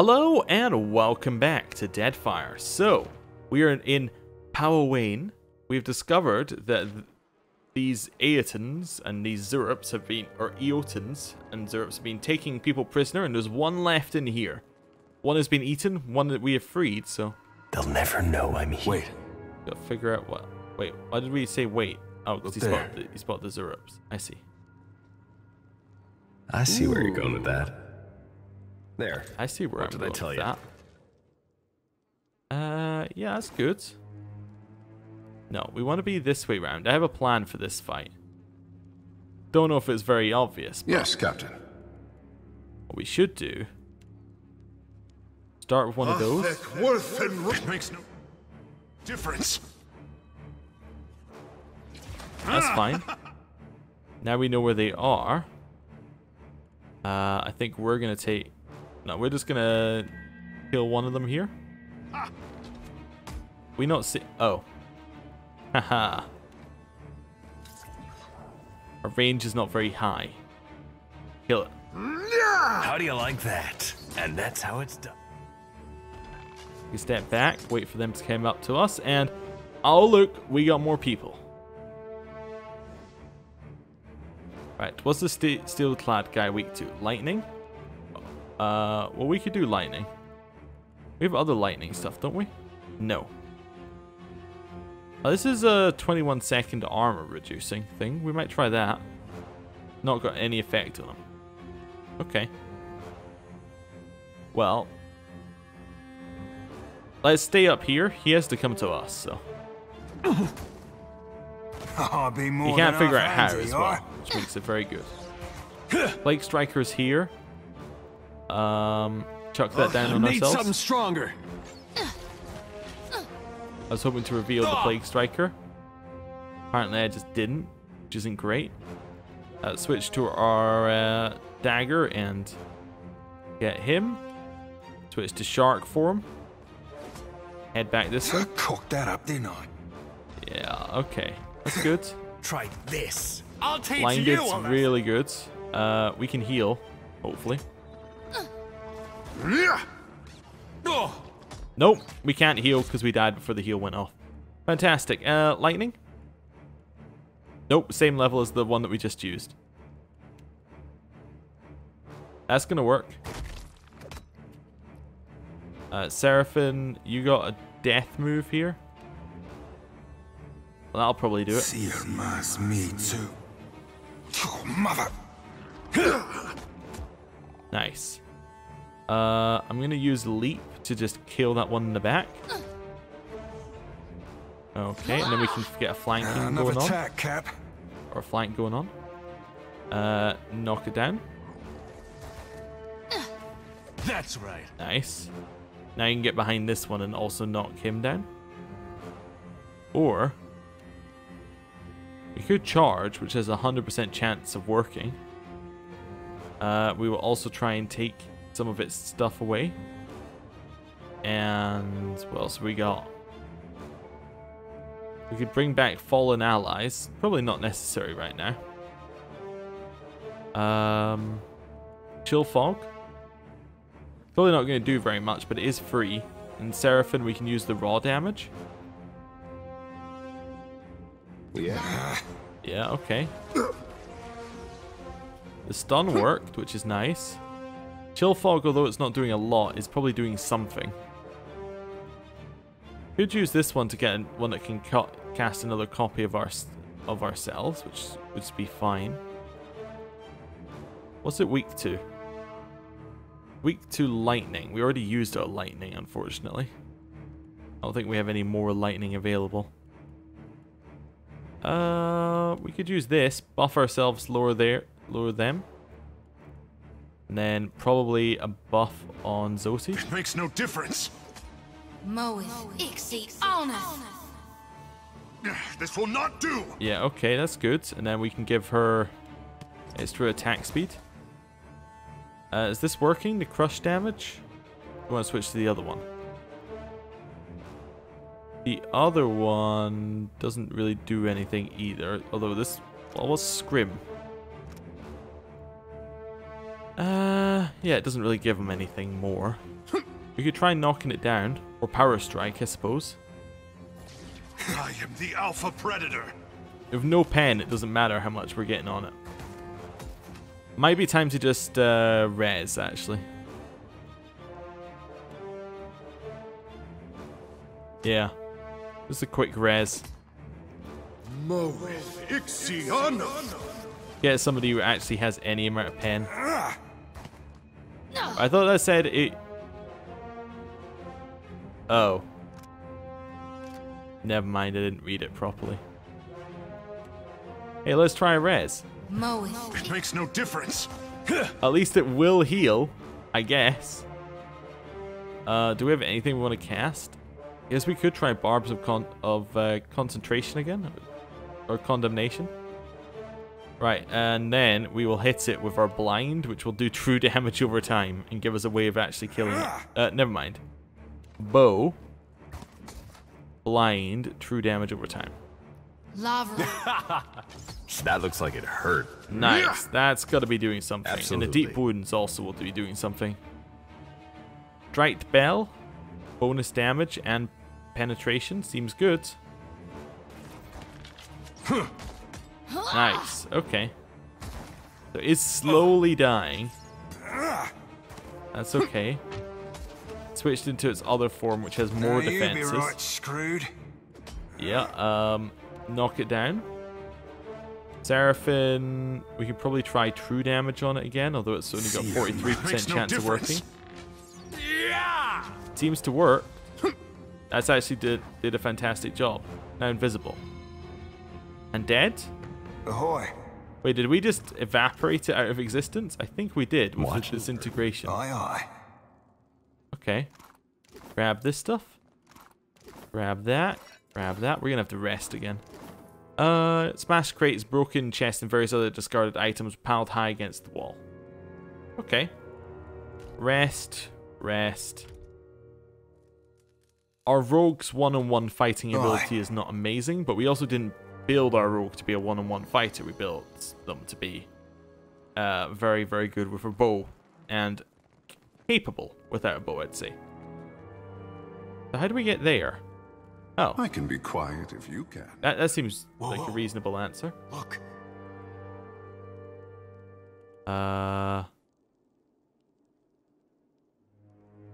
Hello and welcome back to Deadfire. So, we are in Powhatan. We've discovered that these Aetons and these Zurps have been, or Eotans and Zurps have been taking people prisoner, and there's one left in here. One has been eaten, one that we have freed, so... They'll never know I'm here. Wait. Gotta figure out what... Wait, why did we say wait? Oh, because he spotted the Zurps. I see. I see where you're going with that. There. I see where I'm going with that. Yeah, that's good. No, we want to be this way round. I have a plan for this fight. Don't know if it's very obvious. But yes, Captain. what we should do... Start with one of those. Worth and makes no difference. That's fine. Now we know where they are. I think we're gonna take... No, we're just gonna kill one of them here. We not see... Oh. Haha. Our range is not very high. Kill it. How do you like that? And that's how it's done. We step back, wait for them to come up to us, and... Oh, look, we got more people. Right, what's the steel-clad guy weak to? Lightning? Well, we could do lightning. We have other lightning stuff, don't we? No. This is a 21-second armor reducing thing. We might try that. Not got any effect on him. Okay. Well. Let's stay up here. He has to come to us, so. You can't figure out how as well, which makes it very good. Plague Striker's here. Chuck that down on ourselves. Something stronger. I was hoping to reveal the Plague Striker. Apparently I just didn't, which isn't great. Switch to our dagger and get him. Switch to shark form. Head back this way. Cooked that up, didn't I? Yeah, okay. That's good. Try this. I'll teach Line you. Gate's really good. We can heal, hopefully. Nope, we can't heal because we died before the heal went off. Fantastic. Lightning? Nope, same level as the one that we just used. That's gonna work. Seraphim, you got a death move here? Well, that'll probably do it. See, reminds me too. Oh, mother. Nice. I'm gonna use leap to just kill that one in the back. Okay, and then we can get a flanking going on. Attack, Cap. Or a flank going on. Knock it down. That's right. Nice. Now you can get behind this one and also knock him down. Or we could charge, which has a 100% chance of working. We will also try and take some of its stuff away. And what else have we got? We could bring back fallen allies. Probably not necessary right now. Chill Fog. Probably not going to do very much, but it is free. And Seraphim, we can use the raw damage. Yeah. Yeah, okay. The stun worked, which is nice. Chill Fog, although it's not doing a lot, is probably doing something. Could use this one to get one that can cast another copy of ourselves, which would be fine. What's it weak to? Weak to lightning. We already used our lightning, unfortunately. I don't think we have any more lightning available. We could use this, buff ourselves, lower them. And then probably a buff on Zosi. It makes no difference. This will not do. Yeah, okay, that's good. And then we can give her extra attack speed. Is this working? The crush damage? I want to switch to the other one. The other one doesn't really do anything either. Although this... Well, what's Scrim? Yeah, it doesn't really give him anything more. We could try knocking it down. Or power strike, I suppose. I am the Alpha Predator. With no pen, it doesn't matter how much we're getting on it. Might be time to just res, actually. Yeah. Just a quick res. Moeth Ixion. Get somebody who actually has any amount of pen. I thought that said it... Oh. Never mind, I didn't read it properly. Hey, let's try a res. It makes no difference. At least it will heal, I guess. Do we have anything we want to cast? I guess we could try Barbs of Concentration again. Or Condemnation. Right, and then we will hit it with our blind, which will do true damage over time and give us a way of actually killing it. Never mind. Bow. Blind, true damage over time. Lava. That looks like it hurt. Nice. That's got to be doing something. Absolutely. And the deep wounds also will be doing something. Striked Bell. Bonus damage and penetration. Seems good. Nice. Okay. So it is slowly dying. That's okay. Switched into its other form, which has more defenses. You be right screwed. Yeah. Knock it down. Seraphim, we could probably try true damage on it again, although it's only got 43% chance of working. Yeah. Seems to work. That's actually did a fantastic job. Now invisible. And dead? Ahoy. Wait, did we just evaporate it out of existence? I think we did with the disintegration. Aye, aye. Okay. Grab this stuff. Grab that. Grab that. We're gonna have to rest again. Smashed crates, broken chest, and various other discarded items piled high against the wall. Okay. Rest. Rest. Our rogue's one-on-one fighting ability is not amazing, but we also didn't build our rogue to be a one-on-one fighter. We built them to be very, very good with a bow and capable without a bow, I'd say. So how do we get there? Oh. I can be quiet if you can. That seems like a reasonable answer. Look. I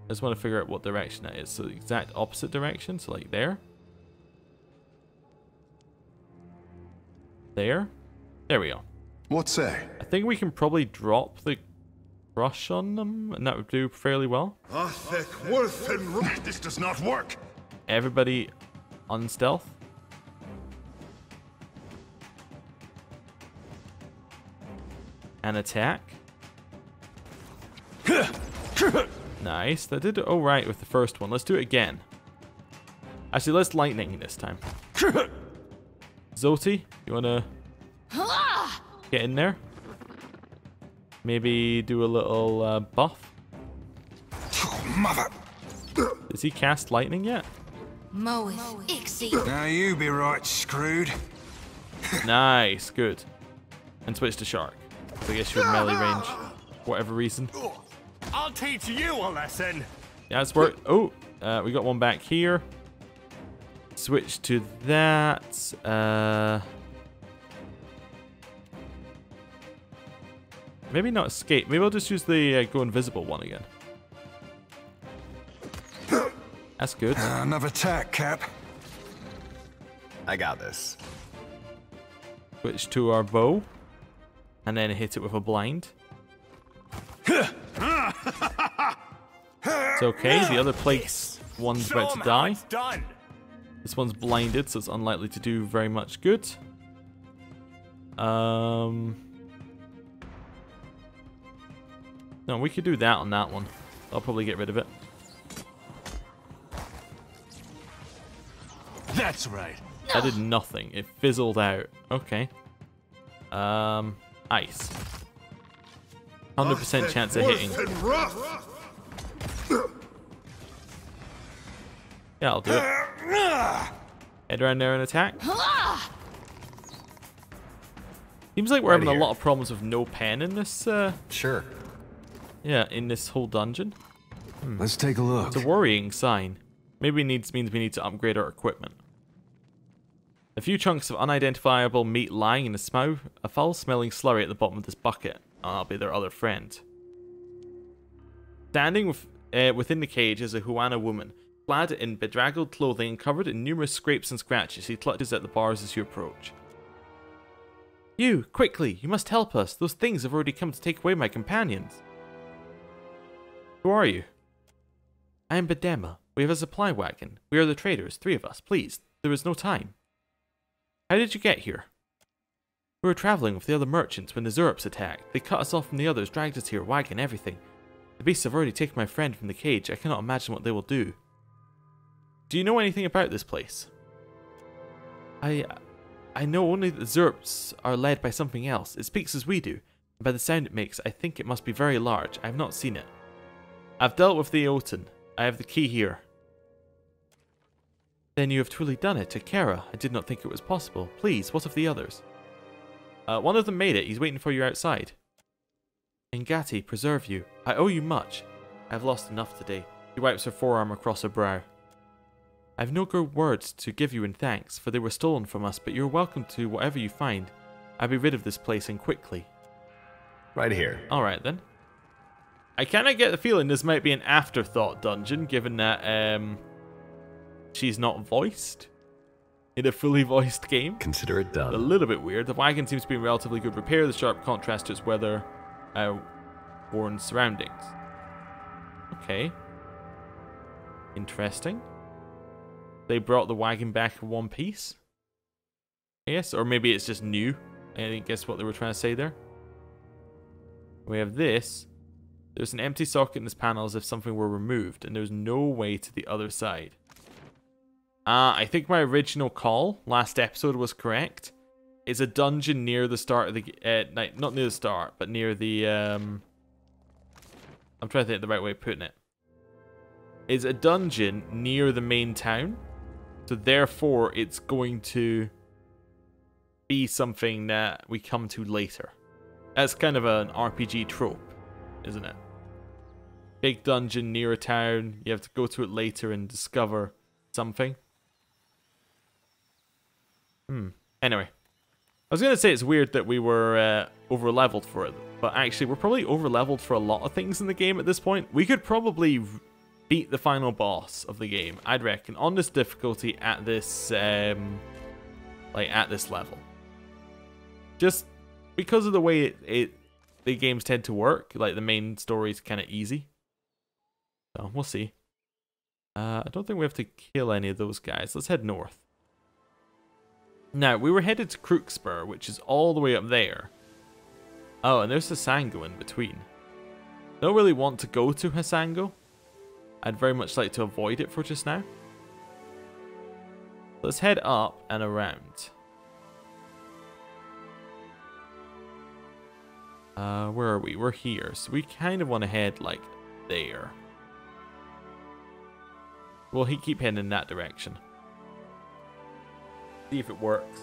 just want to figure out what direction that is. So the exact opposite direction. So like there. There. There we go. What say? I think we can probably drop the crush on them, and that would do fairly well. This does not work. Everybody on stealth. And attack. Nice. That did alright with the first one. Let's do it again. Actually, let's lightning this time. Zoti, you wanna get in there? Maybe do a little buff. Mother. Does he cast lightning yet? Now you be right screwed. Nice, good. And switch to shark. So I guess you're melee range, for whatever reason. I'll teach you a lesson. Yeah, it's worked. Oh, we got one back here. Switch to that. Maybe not escape. Maybe I'll just use the go invisible one again. That's good. Another attack, Cap. I got this. Switch to our bow. And then hit it with a blind. It's okay. The other place, one's about to die. This one's blinded, so it's unlikely to do very much good. No, we could do that on that one. I'll probably get rid of it. That's right. That did nothing. It fizzled out. Okay. Ice. 100% chance of hitting. Yeah, I'll do it. Head around there and attack. Seems like we're having a lot of problems with no pen in this. Sure. Yeah, in this whole dungeon. Let's take a look. It's a worrying sign. Maybe means we need to upgrade our equipment. A few chunks of unidentifiable meat lying in a foul-smelling slurry at the bottom of this bucket. I'll be their other friend. Standing within the cage is a Huana woman, clad in bedraggled clothing and covered in numerous scrapes and scratches. He clutches at the bars as you approach. You, quickly! You must help us! Those things have already come to take away my companions. Who are you? I am Bedema. We have a supply wagon. We are the traders, 3 of us. Please, there is no time. How did you get here? We were traveling with the other merchants when the Zurps attacked. They cut us off from the others, dragged us here, wagon, everything. The beasts have already taken my friend from the cage. I cannot imagine what they will do. Do you know anything about this place? I know only that the Zurps are led by something else. It speaks as we do, and by the sound it makes, I think it must be very large. I have not seen it. I've dealt with the Eoten. I have the key here. Then you have truly done it, Akera. I did not think it was possible. Please, what of the others? One of them made it. He's waiting for you outside. Ngati, preserve you. I owe you much. I have lost enough today. She wipes her forearm across her brow. I have no good words to give you in thanks, for they were stolen from us, but you're welcome to whatever you find. I'll be rid of this place and quickly. Right here. Alright then. I kind of get the feeling this might be an afterthought dungeon, given that she's not voiced in a fully voiced game. Consider it done. A little bit weird. The wagon seems to be in relatively good repair, the sharp contrast to its weather-worn surroundings. Okay. Interesting. They brought the wagon back in one piece? Yes, or maybe it's just new. I guess what they were trying to say there. We have this. There's an empty socket in this panel as if something were removed, and there's no way to the other side. I think my original call last episode was correct. It's a dungeon near the start of the not near the start, but near the I'm trying to think of the right way of putting it. It's a dungeon near the main town, so therefore it's going to be something that we come to later. That's kind of an RPG trope, isn't it? Big dungeon near a town, you have to go to it later and discover something. Anyway. I was going to say it's weird that we were over-leveled for it, but actually we're probably over-leveled for a lot of things in the game at this point. We could probably beat the final boss of the game, I'd reckon, on this difficulty at this, at this level. Just because of the way the games tend to work, like the main story is kind of easy. So, we'll see. I don't think we have to kill any of those guys. Let's head north. Now, we were headed to Crookspur, which is all the way up there. Oh, and there's Hasango in between. Don't really want to go to Hasango. I'd very much like to avoid it for just now. Let's head up and around. Where are we? We're here. So we kind of want to head, like, there. We'll keep heading in that direction. See if it works.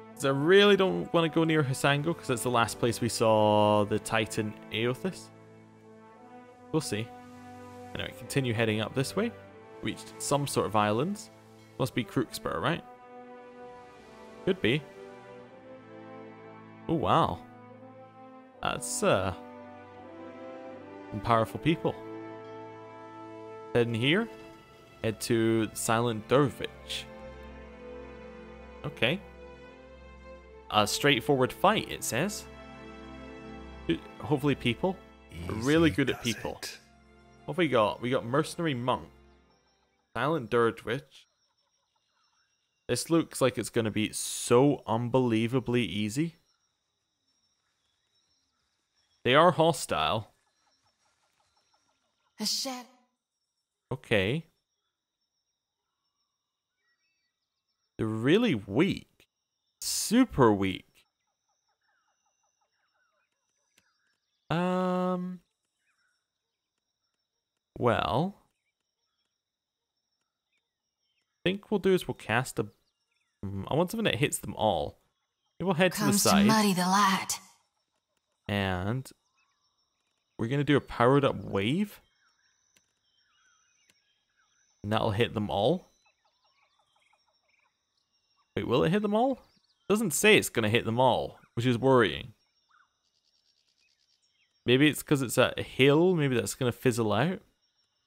Because I really don't want to go near Hasango, because that's the last place we saw the Titan Aothis. We'll see. Anyway, continue heading up this way. Reached some sort of islands. Must be Crookspur, right? Could be. Oh, wow. That's, some powerful people. Heading here. Head to the Silent Dervish. Okay. A straightforward fight, it says. Hopefully people. We're really good at people. What have we got? We got Mercenary Monk. Silent Dervish. This looks like it's going to be so unbelievably easy. They are hostile. Okay. They're really weak. Super weak. Well. I think we'll do is we'll cast a... I want something that hits them all. Maybe we'll head to the side. To muddy the light. And we're going to do a powered up wave. And that'll hit them all. Wait, will it hit them all? It doesn't say it's going to hit them all, which is worrying. Maybe it's because it's at a hill. Maybe that's going to fizzle out.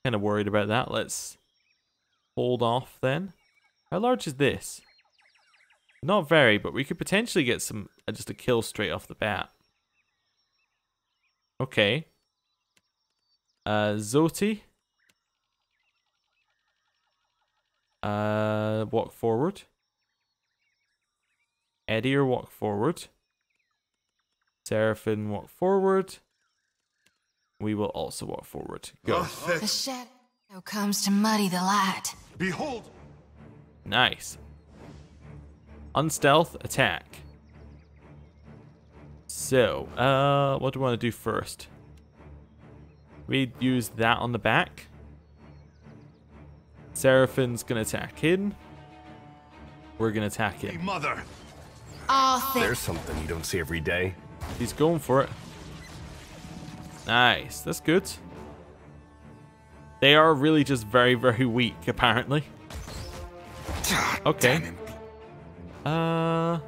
Kind of worried about that. Let's hold off then. How large is this? Not very, but we could potentially get some just a kill straight off the bat. Okay. Zoti. Walk forward. Edier, walk forward. Seraphim, walk forward. We will also walk forward. Go. The shadow comes to muddy the light. Behold! Nice. Unstealth, attack. So, what do we want to do first? We use that on the back. Seraphim's gonna attack him. We're gonna attack Hey, him. mother! Oh, There's something you don't see every day. He's going for it. Nice, that's good. They are really just very, very weak, apparently. God Okay. damn it.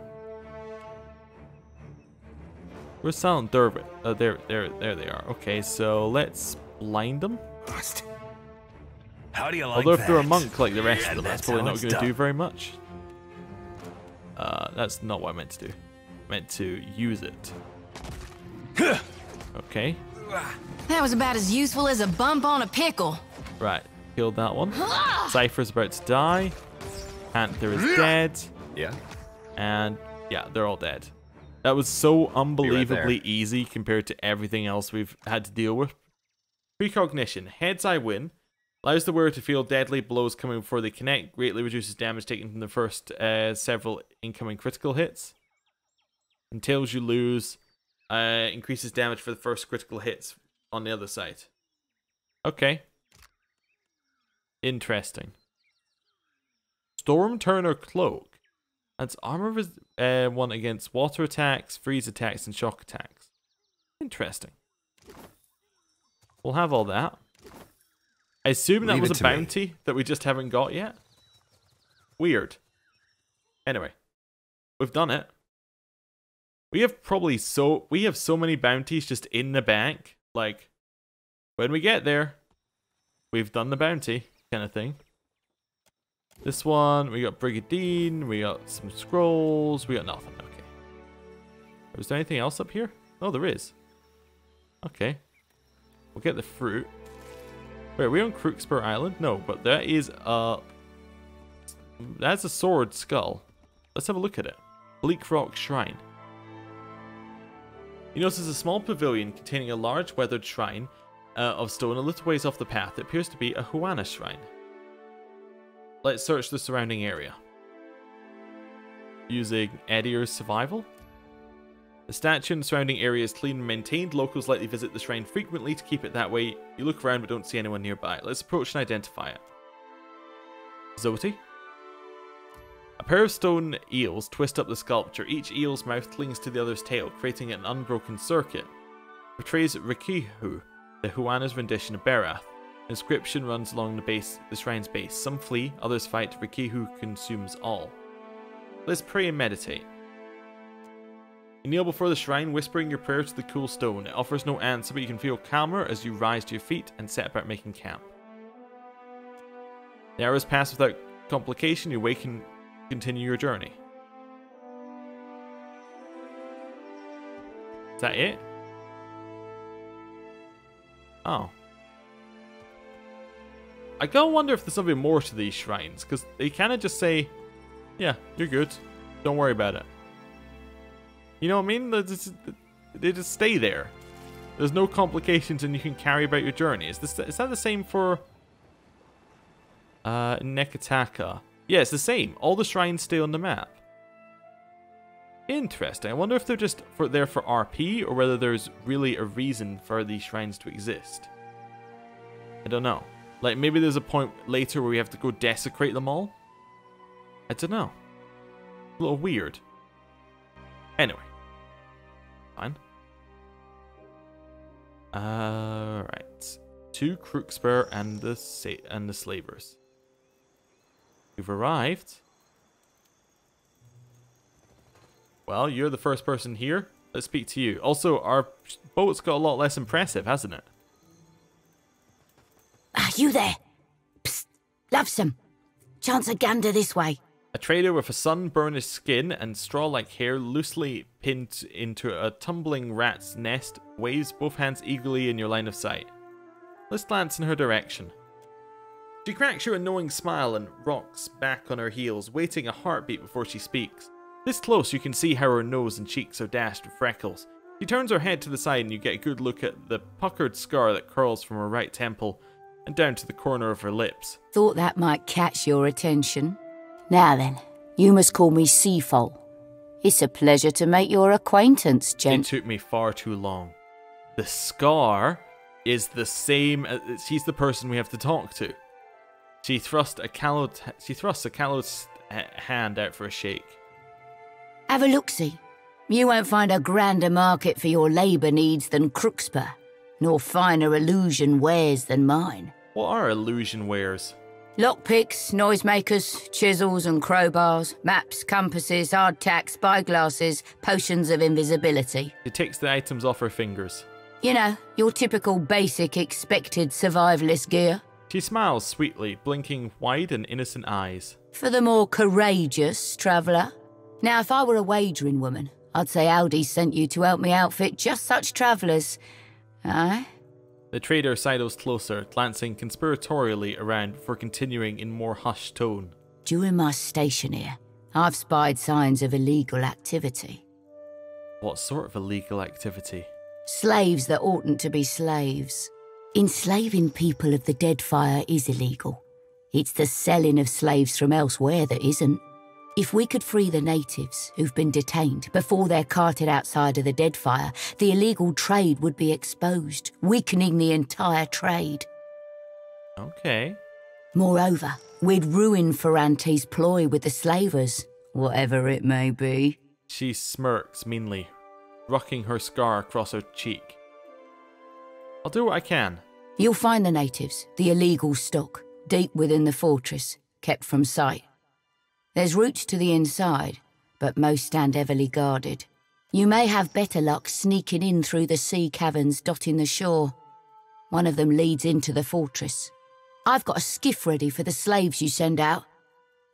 Where's Silent Dervish? There they are. Okay, so let's blind them. Bust. How do you like Although that? if they're a monk like the rest of And them, that's that's probably how not it's going to done. do very much. That's not what I meant to do. I meant to use it. Okay, that was about as useful as a bump on a pickle. right. Killed that one. Cypher's about to die. Panther is dead. Yeah. And yeah, they're all dead. That was so unbelievably there. easy compared to everything else we've had to deal with. Precognition. Heads I win. Allows the wearer to feel deadly blows coming before they connect. Greatly reduces damage taken from the first several incoming critical hits. And tails you lose. Increases damage for the first critical hits on the other side. Okay. Interesting. Storm Turner Cloak. That's armor one against water attacks, freeze attacks, and shock attacks. Interesting. We'll have all that. I assume that Leave was it a to me. bounty that we just haven't got yet. Weird. Anyway, we've done it. We have so many bounties just in the bank. Like, when we get there, we've done the bounty kind of thing. This one, we got Brigadine, we got some scrolls, we got nothing. Okay. Is there anything else up here? Oh, there is. Okay. We'll get the fruit. Wait, are we on Crookspur Island? No, but that is that's a sword skull. Let's have a look at it. Bleak Rock Shrine. You notice a small pavilion containing a large weathered shrine of stone a little ways off the path. It appears to be a Huana shrine. Let's search the surrounding area. Using Edier's survival. The statue and surrounding area is clean and maintained. Locals likely visit the shrine frequently to keep it that way. You look around but don't see anyone nearby. Let's approach and identify it. Zoti. A pair of stone eels twist up the sculpture. Each eel's mouth clings to the other's tail, creating an unbroken circuit. It portrays Rikihu, the Huana's rendition of Berath. Inscription runs along the shrine's base. Some flee, others fight. Rikihu consumes all. Let's pray and meditate. You kneel before the shrine, whispering your prayer to the cool stone. It offers no answer, but you can feel calmer as you rise to your feet and set about making camp. The hours pass without complication. You wake and continue your journey. Is that it? Oh. I gotta wonder if there's something more to these shrines, because they kind of just say, yeah, you're good. Don't worry about it. You know what I mean? They just stay there. There's no complications and you can carry about your journey. Is that the same for Nekataka? Yeah, it's the same. All the shrines stay on the map. Interesting. I wonder if they're just there for RP or whether there's really a reason for these shrines to exist. I don't know. Like, maybe there's a point later where we have to go desecrate them all? I don't know. A little weird. Anyway. Fine. Right. 2 Crookspur and the slavers. You've arrived. Well, you're the first person here. Let's speak to you. Also, our boat's got a lot less impressive, hasn't it? Are you there? Psst, lovesome. Chance a gander this way. A trader with a sun-burnished skin and straw-like hair loosely pinned into a tumbling rat's nest waves both hands eagerly in your line of sight. Let's glance in her direction. She cracks you a knowing smile and rocks back on her heels, waiting a heartbeat before she speaks. This close, you can see how her nose and cheeks are dashed with freckles. She turns her head to the side and you get a good look at the puckered scar that curls from her right temple and down to the corner of her lips. Thought that might catch your attention. Now then, you must call me Seafoal. It's a pleasure to make your acquaintance, gent. It took me far too long. The scar is the same as... She's the person we have to talk to. She thrusts a callous hand out for a shake. Have a look-see. You won't find a grander market for your labour needs than Crookspur, nor finer illusion wares than mine. What are illusion wares? Lockpicks, noisemakers, chisels and crowbars, maps, compasses, hardtack, spyglasses, potions of invisibility. She takes the items off her fingers. You know, your typical basic expected survivalist gear. She smiles sweetly, blinking wide and innocent eyes. For the more courageous traveller. Now, if I were a wagering woman, I'd say Aldi sent you to help me outfit just such travellers. Aye? The trader sidles closer, glancing conspiratorially around before continuing in more hushed tone. During my station here, I've spied signs of illegal activity. What sort of illegal activity? Slaves that oughtn't to be slaves. Enslaving people of the Deadfire is illegal. It's the selling of slaves from elsewhere that isn't. If we could free the natives who've been detained before they're carted outside of the Deadfire, the illegal trade would be exposed, weakening the entire trade. Okay. Moreover, we'd ruin Ferrante's ploy with the slavers, whatever it may be. She smirks meanly, rocking her scar across her cheek. I'll do what I can. You'll find the natives, the illegal stock, deep within the fortress, kept from sight. There's routes to the inside, but most stand heavily guarded. You may have better luck sneaking in through the sea caverns dotting the shore. One of them leads into the fortress. I've got a skiff ready for the slaves you send out.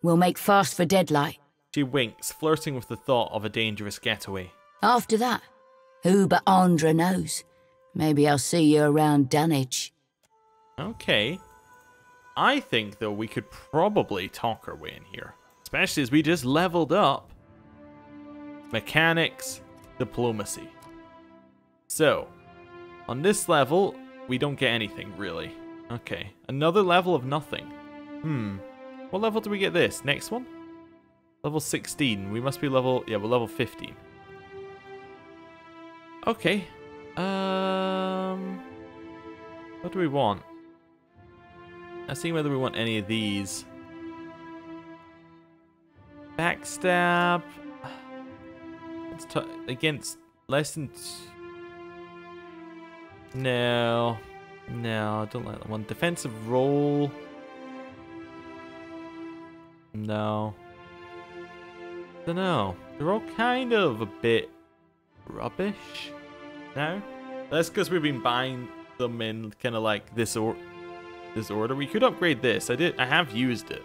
We'll make fast for Deadlight. She winks, flirting with the thought of a dangerous getaway. After that, who but Andra knows? Maybe I'll see you around Dunwich. Okay. I think, though, we could probably talk our way in here. Especially as we just leveled up. Mechanics, diplomacy. So, on this level, we don't get anything, really. Okay, another level of nothing. What level do we get this? Next one? Level 16. We must be level... Yeah, we're level 15. Okay. What do we want? Let's see whether we want any of these. Backstab. Against less than... No, I don't like that one. Defensive roll. No. Dunno. They're all kind of a bit rubbish now. That's because we've been buying them in kind of like this order. We could upgrade this. I have used it.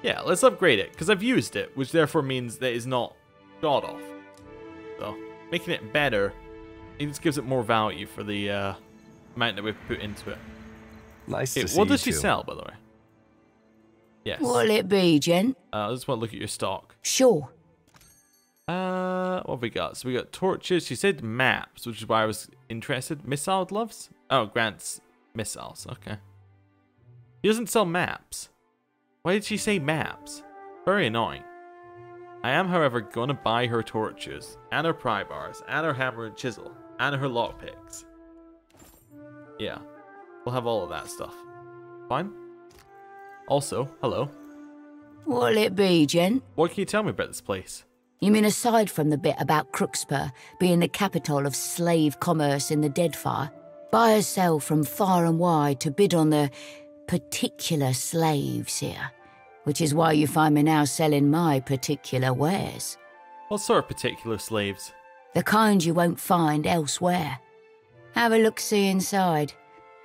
Yeah, let's upgrade it, because I've used it, which therefore means that it's not god awful. So, making it better, it just gives it more value for the amount that we've put into it. Nice to see what you does she too. sell, by the way? Yes. What'll it be, gent? I just want to look at your stock. Sure. What have we got? So we got torches. She said maps, which is why I was interested. Missile gloves? Oh, grants missiles. Okay. He doesn't sell maps. Why did she say maps? Very annoying. I am, however, going to buy her torches, and her pry bars, and her hammer and chisel, and her lockpicks. Yeah. We'll have all of that stuff. Fine. Also, hello. What'll it be, gent? What can you tell me about this place? You mean aside from the bit about Crookspur being the capital of slave commerce in the Deadfire, buyers sell from far and wide to bid on the particular slaves here, which is why you find me now selling my particular wares. What sort of particular slaves? The kind you won't find elsewhere. Have a look-see inside,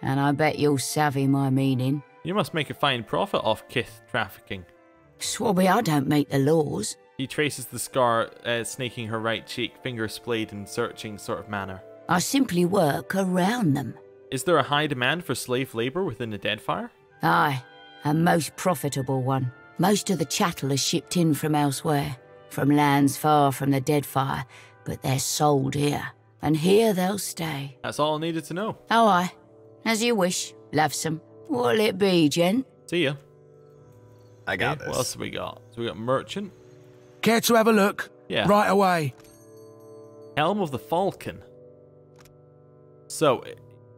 and I bet you'll savvy my meaning. You must make a fine profit off kith trafficking. Swabby, I don't make the laws. He traces the scar, snaking her right cheek, finger splayed in searching sort of manner. I simply work around them. Is there a high demand for slave labour within the Deadfire? Aye, a most profitable one. Most of the chattel is shipped in from elsewhere, from lands far from the Deadfire, but they're sold here, and here they'll stay. That's all I needed to know. Oh, aye. As you wish, lovesome. What'll it be, gent? See ya. I got Okay, this. what else have we got? So we got Merchant. Care to have a look? Yeah. Right away. Helm of the Falcon. So,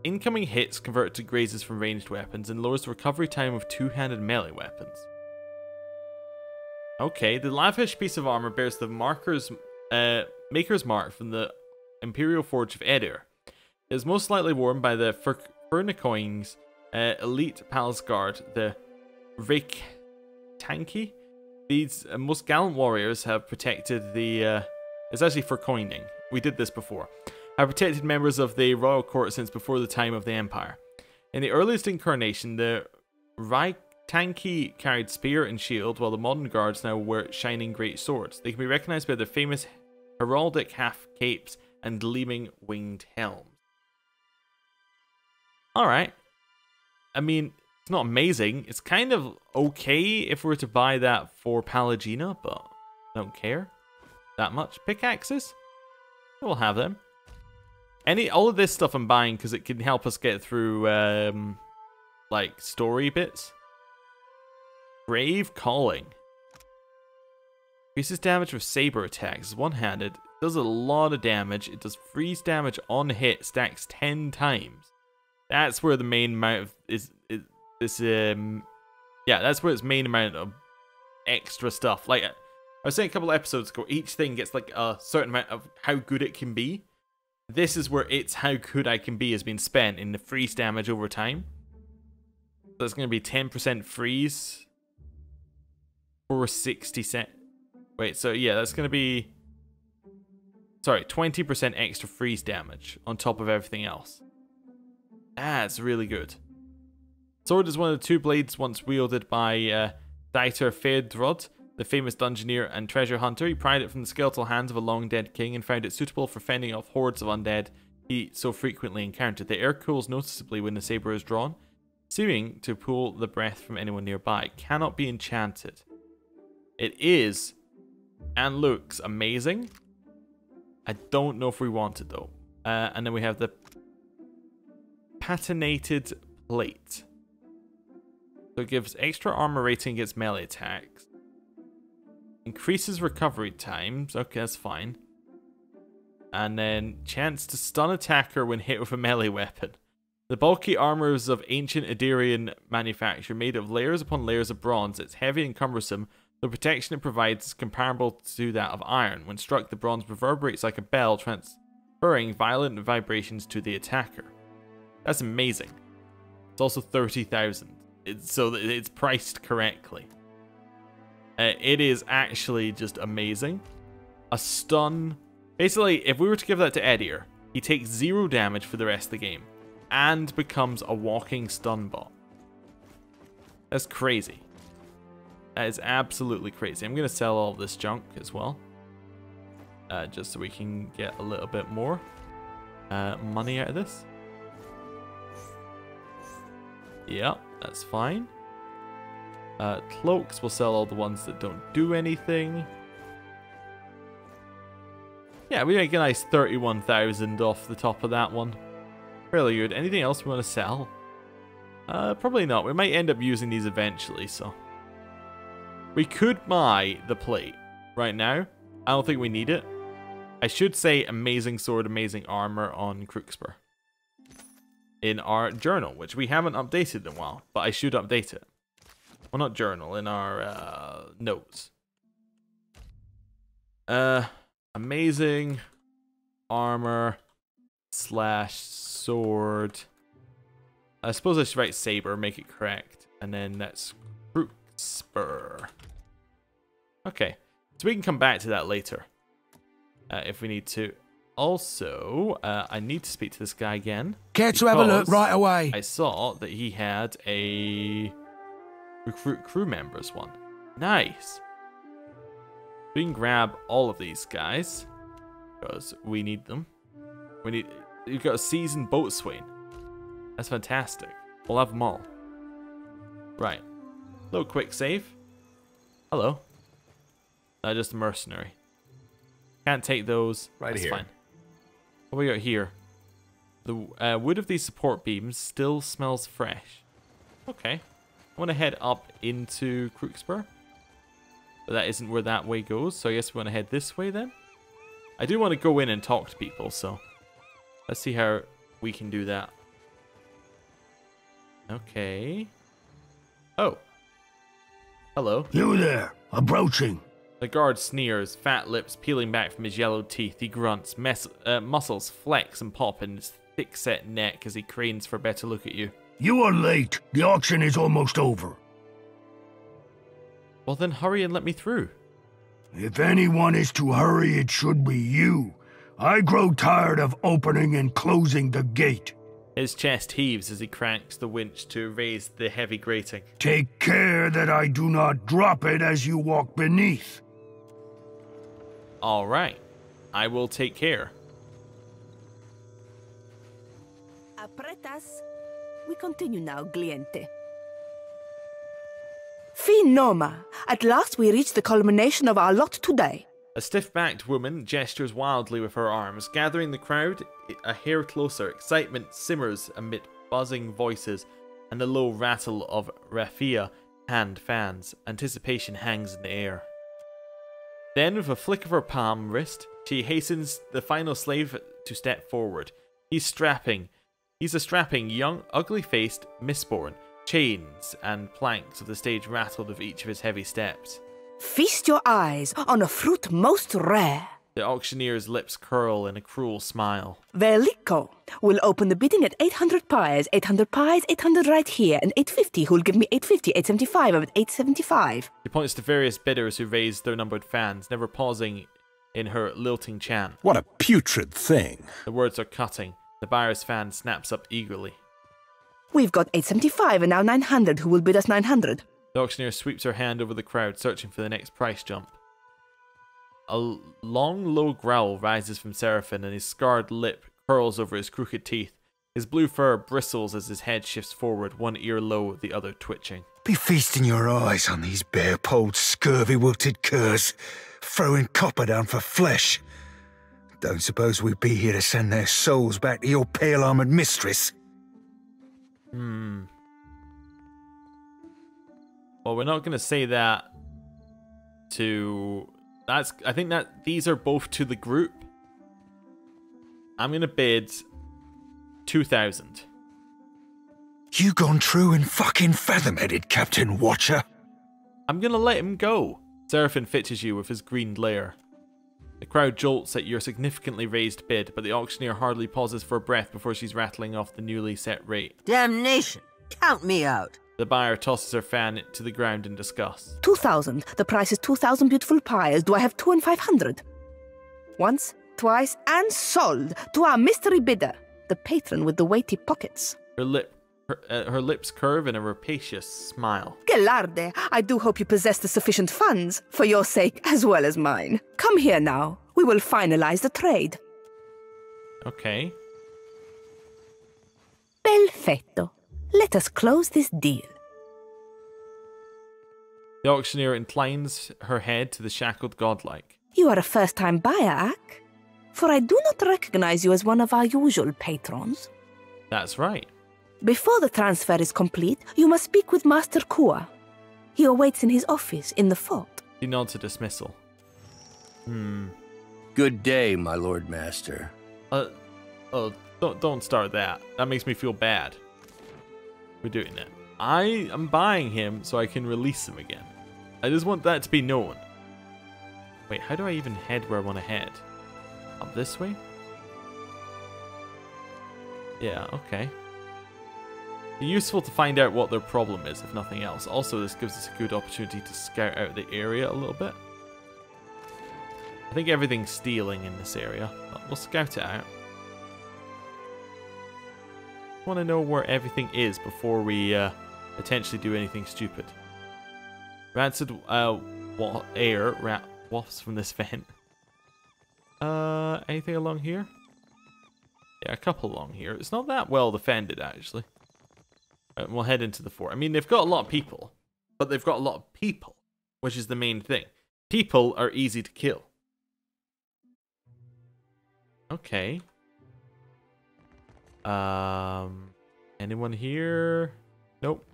incoming hits convert to grazes from ranged weapons and lowers the recovery time of two-handed melee weapons. Okay, the lavish piece of armor bears the maker's mark from the Imperial Forge of Edir. It is most likely worn by the Furnicoing's elite palace guard, the Reiktanki. These most gallant warriors have protected the... it's actually for coining. We did this before. Have protected members of the royal court since before the time of the Empire. In the earliest incarnation, the Reiktanki carried spear and shield, while the modern guards now wear shining great swords. They can be recognized by their famous heraldic half capes and gleaming winged helms. Alright. I mean, it's not amazing. It's kind of okay if we were to buy that for Pallegina, but I don't care that much. Pickaxes? We'll have them. All of this stuff I'm buying because it can help us get through, like, story bits. Brave Calling. Increases damage with saber attacks. One-handed. Does a lot of damage. It does freeze damage on hit. Stacks 10 times. That's where the main amount of yeah, that's where its main amount of extra stuff. Like I was saying a couple of episodes ago, each thing gets like a certain amount of how good it can be. This is where it's how good I can be has been spent in the freeze damage over time. So it's going to be 10% freeze for 60 cent. Wait, so yeah, that's going to be, sorry, 20% extra freeze damage on top of everything else. That's really good. Sword is one of the two blades once wielded by Dieter Fedrod, the famous dungeoneer and treasure hunter. He pried it from the skeletal hands of a long-dead king and found it suitable for fending off hordes of undead he so frequently encountered. The air cools noticeably when the saber is drawn, seeming to pull the breath from anyone nearby. It cannot be enchanted. It is, and looks amazing. I don't know if we want it though. And then we have the patinated plate. So it gives extra armor rating against melee attacks. Increases recovery times. Okay, that's fine. And then chance to stun attacker when hit with a melee weapon. The bulky armor is of ancient Idirian manufacture, made of layers upon layers of bronze. It's heavy and cumbersome. The protection it provides is comparable to that of iron. When struck, the bronze reverberates like a bell, transferring violent vibrations to the attacker. That's amazing. It's also 30,000. So it's priced correctly. It is actually just amazing. A stun. Basically, if we were to give that to Edir, he takes 0 damage for the rest of the game and becomes a walking stun bot. That's crazy. That is absolutely crazy. I'm going to sell all of this junk as well. Just so we can get a little bit more money out of this. Yeah, that's fine. Cloaks, we'll sell all the ones that don't do anything. Yeah, we make a nice 31,000 off the top of that one. Fairly good. Anything else we want to sell? Probably not. We might end up using these eventually, so. We could buy the plate right now. I don't think we need it. I should say amazing sword, amazing armor on Crookspur in our journal, which we haven't updated in a while, but I should update it. Well, not journal, in our notes. Amazing armor / sword. I suppose I should write saber, make it correct. And then that's Crookspur. Okay, so we can come back to that later if we need to. Also, I need to speak to this guy again. Care to have a look right away? I saw that he had a recruit crew members one. Nice. We can grab all of these guys because we need them. You've got a seasoned boatswain. That's fantastic. We'll have them all. Right. Little quick save. Hello. Just a mercenary. Can't take those. Right That's here. Fine. What we got here? The wood of these support beams still smells fresh. Okay. I want to head up into Crookspur. But that isn't where that way goes, so I guess we want to head this way then. I do want to go in and talk to people, so let's see how we can do that. Okay. Oh. Hello. You there, approaching. The guard sneers, fat lips peeling back from his yellow teeth. He grunts, muscles flex and pop in his thick-set neck as he cranes for a better look at you. You are late. The auction is almost over. Well then hurry and let me through. If anyone is to hurry, it should be you. I grow tired of opening and closing the gate. His chest heaves as he cranks the winch to raise the heavy grating. Take care that I do not drop it as you walk beneath. Alright. I will take care. Apretas. We continue now, cliente. Phenoma! At last we reach the culmination of our lot today. A stiff-backed woman gestures wildly with her arms, gathering the crowd a hair closer. Excitement simmers amid buzzing voices and the low rattle of raffia hand fans. Anticipation hangs in the air. Then, with a flick of her palm wrist, she hastens the final slave to step forward. He's a strapping, young, ugly-faced mistborn. Chains and planks of the stage rattled with each of his heavy steps. Feast your eyes on a fruit most rare. The auctioneer's lips curl in a cruel smile. Velico will open the bidding at 800 pies, 800 right here, and 850 who'll give me 850, 875, I'm at 875. She points to various bidders who raise their numbered fans, never pausing in her lilting chant. What a putrid thing. The words are cutting. The buyer's fan snaps up eagerly. We've got 875 and now 900 who will bid us 900. The auctioneer sweeps her hand over the crowd, searching for the next price jump. A long, low growl rises from Seraphim, and his scarred lip curls over his crooked teeth. His blue fur bristles as his head shifts forward, one ear low, the other twitching. Be feasting your eyes on these bare-polled, scurvy-wilted curs, throwing copper down for flesh. Don't suppose we'd be here to send their souls back to your pale-armoured mistress? Well, we're not going to say that to... I think that these are both to the group. I'm going to bid 2,000. You gone true and fucking fathom-headed, Captain Watcher? I'm going to let him go. Seraphim fitches you with his green glare. The crowd jolts at your significantly raised bid, but the auctioneer hardly pauses for a breath before she's rattling off the newly set rate. Damnation! Count me out. The buyer tosses her fan to the ground in disgust. 2,000. The price is 2,000 beautiful pies. Do I have 2 and 500? Once, twice, and sold to our mystery bidder, the patron with the weighty pockets. Her lips curve in a rapacious smile. Gelarde, I do hope you possess the sufficient funds, for your sake as well as mine. Come here now. We will finalize the trade. Okay. Perfetto. Let us close this deal. The auctioneer inclines her head to the shackled godlike. You are a first-time buyer, Ak? For I do not recognize you as one of our usual patrons. That's right. Before the transfer is complete, you must speak with Master Kua. He awaits in his office in the fort. He nods a dismissal. Good day, my Lord Master. Don't start that. That makes me feel bad. We're doing it. I am buying him so I can release him again. I just want that to be known. Wait, how do I even head where I want to head? Up this way? Yeah, okay. Useful to find out what their problem is, if nothing else. Also, this gives us a good opportunity to scout out the area a little bit. I think everything's stealing in this area, but we'll scout it out. I want to know where everything is before we potentially do anything stupid. Rancid air wafts from this vent. Anything along here? Yeah, a couple along here. It's not that well defended, actually. Right, we'll head into the fort. I mean, they've got a lot of people, but they've got a lot of people, which is the main thing. People are easy to kill. Okay. Anyone here? Nope.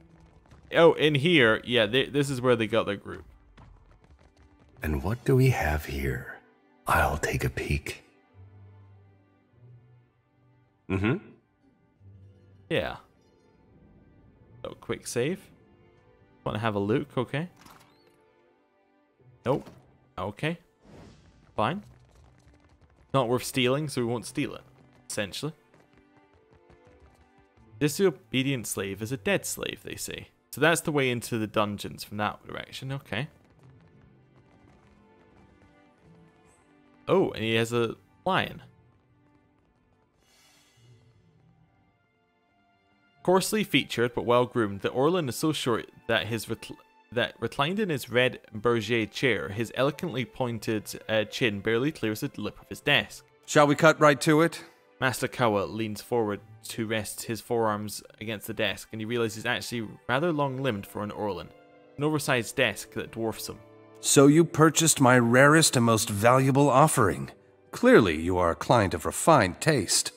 Oh, in here, yeah, this is where they got their group. And what do we have here? I'll take a peek. Mm-hmm. Yeah. So, quick save. Want to have a look? Okay. Nope. Okay. Fine. Not worth stealing, so we won't steal it, essentially. Disobedient slave is a dead slave, they say. So that's the way into the dungeons from that direction. Okay. Oh, and he has a lion. Coarsely featured but well groomed, the Orlan is so short that reclined in his red berger chair, his elegantly pointed chin barely clears the lip of his desk. Shall we cut right to it? Master Kawa leans forward to rest his forearms against the desk, and he realizes he's actually rather long-limbed for an Orlan. An oversized desk that dwarfs him. So you purchased my rarest and most valuable offering. Clearly you are a client of refined taste.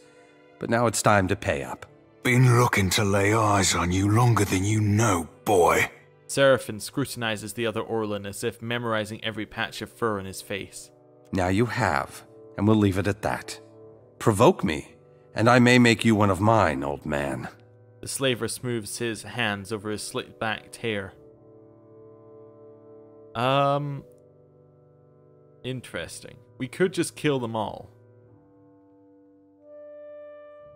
But now it's time to pay up. Been looking to lay eyes on you longer than you know, boy. Seraphin scrutinizes the other Orlan as if memorizing every patch of fur on his face. Now you have, and we'll leave it at that. Provoke me, and I may make you one of mine, old man. The slaver smooths his hands over his slick-backed hair. Interesting. We could just kill them all.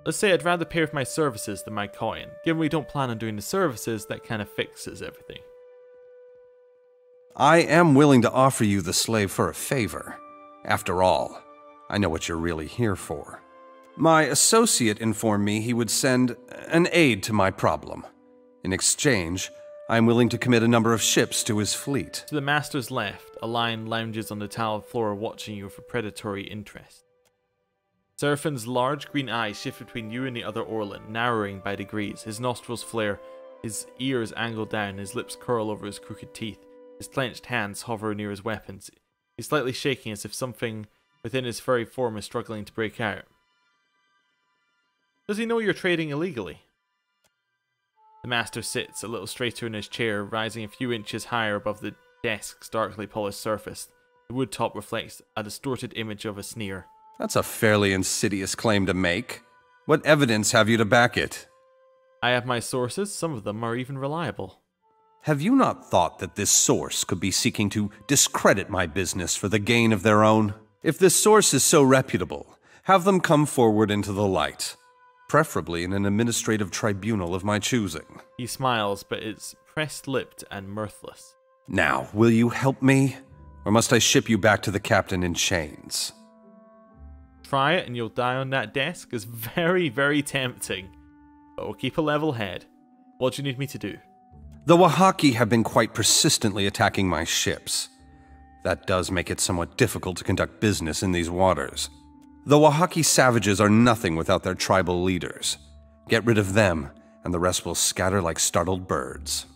Let's say I'd rather pay with my services than my coin. Given we don't plan on doing the services, that kind of fixes everything. I am willing to offer you the slave for a favor. After all, I know what you're really here for. My associate informed me he would send an aid to my problem. In exchange, I am willing to commit a number of ships to his fleet. To the master's left, a lion lounges on the tiled floor watching you with a predatory interest. Seraphin's large green eyes shift between you and the other Orlan, narrowing by degrees. His nostrils flare, his ears angle down, his lips curl over his crooked teeth. His clenched hands hover near his weapons. He's slightly shaking as if something within his furry form is struggling to break out. Does he know you're trading illegally? The master sits a little straighter in his chair, rising a few inches higher above the desk's darkly polished surface. The wood top reflects a distorted image of a sneer. That's a fairly insidious claim to make. What evidence have you to back it? I have my sources. Some of them are even reliable. Have you not thought that this source could be seeking to discredit my business for the gain of their own? If this source is so reputable, have them come forward into the light. Preferably in an administrative tribunal of my choosing. He smiles, but is pressed-lipped and mirthless. Now, will you help me? Or must I ship you back to the captain in chains? Try it and you'll die on that desk is very, very tempting. But we'll keep a level head. What do you need me to do? The Wahaki have been quite persistently attacking my ships. That does make it somewhat difficult to conduct business in these waters. The Wahaki savages are nothing without their tribal leaders. Get rid of them, and the rest will scatter like startled birds.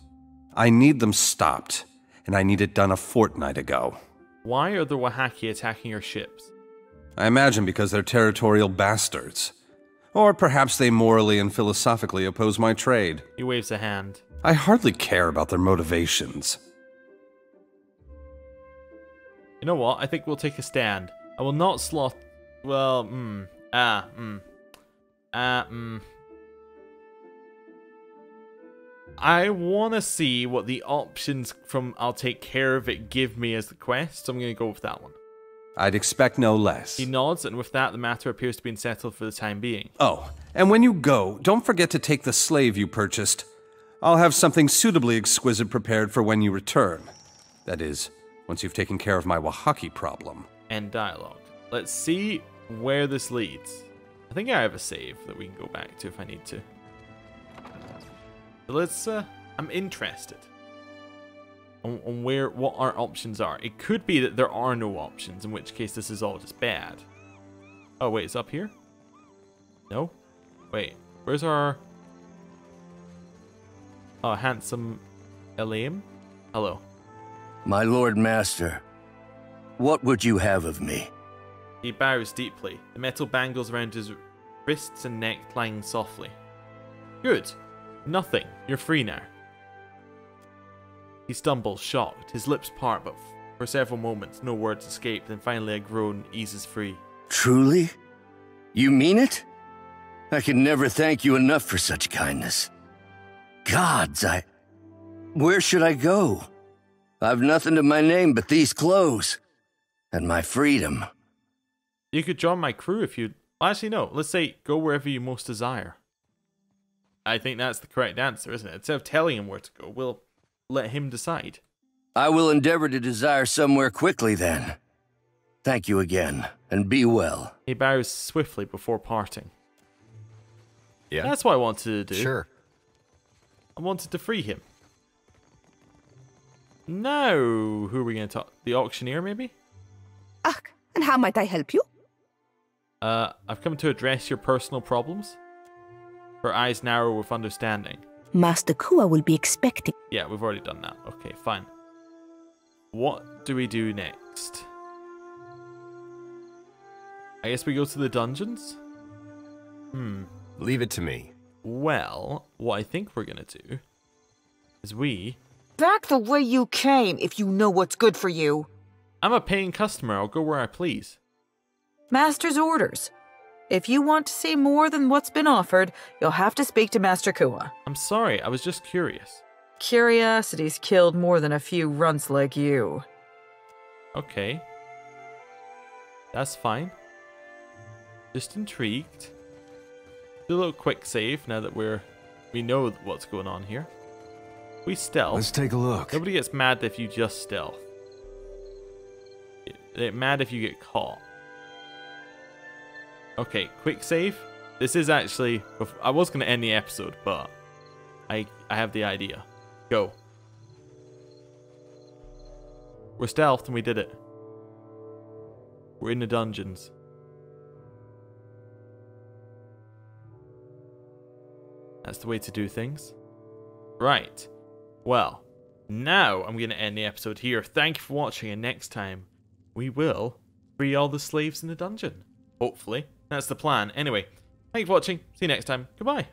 I need them stopped, and I need it done a fortnight ago. Why are the Wahaki attacking your ships? I imagine because they're territorial bastards. Or perhaps they morally and philosophically oppose my trade. He waves a hand. I hardly care about their motivations. You know what? I think we'll take a stand. I will not slaughter... Well, I want to see what the options from I'll take care of it give me as the quest, so I'm going to go with that one. I'd expect no less. He nods, and with that, the matter appears to be settled for the time being. Oh, and when you go, don't forget to take the slave you purchased. I'll have something suitably exquisite prepared for when you return. That is, once you've taken care of my Wahaki problem. End dialogue. Let's see where this leads. I think I have a save that we can go back to if I need to. So let's, I'm interested on what our options are. It could be that there are no options, in which case this is all just bad. Oh wait, it's up here? No? Wait, where's our... Oh, handsome Elaim? Hello. My Lord Master, what would you have of me? He bows deeply, the metal bangles around his wrists and neck clanging softly. Good. Nothing. You're free now. He stumbles, shocked. His lips part, but for several moments no words escape, then finally a groan eases free. Truly? You mean it? I can never thank you enough for such kindness. Gods, where should I go? I've nothing to my name but these clothes. And my freedom. You could join my crew if you... Actually, no. Let's say go wherever you most desire. I think that's the correct answer, isn't it? Instead of telling him where to go, we'll let him decide. I will endeavor to desire somewhere quickly then. Thank you again, and be well. He bows swiftly before parting. Yeah. That's what I wanted to do. Sure. I wanted to free him. Now, who are we going to talk? The auctioneer, maybe? And how might I help you? I've come to address your personal problems. Her eyes narrow with understanding. Master Kua will be expecting. Yeah, we've already done that. Okay, fine. What do we do next? I guess we go to the dungeons? Leave it to me. Well, what I think we're gonna do is Back the way you came, if you know what's good for you. I'm a paying customer. I'll go where I please. Master's orders. If you want to see more than what's been offered, you'll have to speak to Master Kua. I'm sorry, I was just curious. Curiosity's killed more than a few runts like you. Okay. That's fine. Just intrigued. Do a little quick save now that we know what's going on here. We stealth. Let's take a look. Nobody gets mad if you just stealth. They get mad if you get caught. Okay, quick save. This is actually... I was going to end the episode, but I have the idea. Go. We're stealthed and we did it. We're in the dungeons. That's the way to do things. Right. Well, now I'm going to end the episode here. Thank you for watching, and next time we will free all the slaves in the dungeon. Hopefully. That's the plan. Anyway, thank you for watching. See you next time. Goodbye.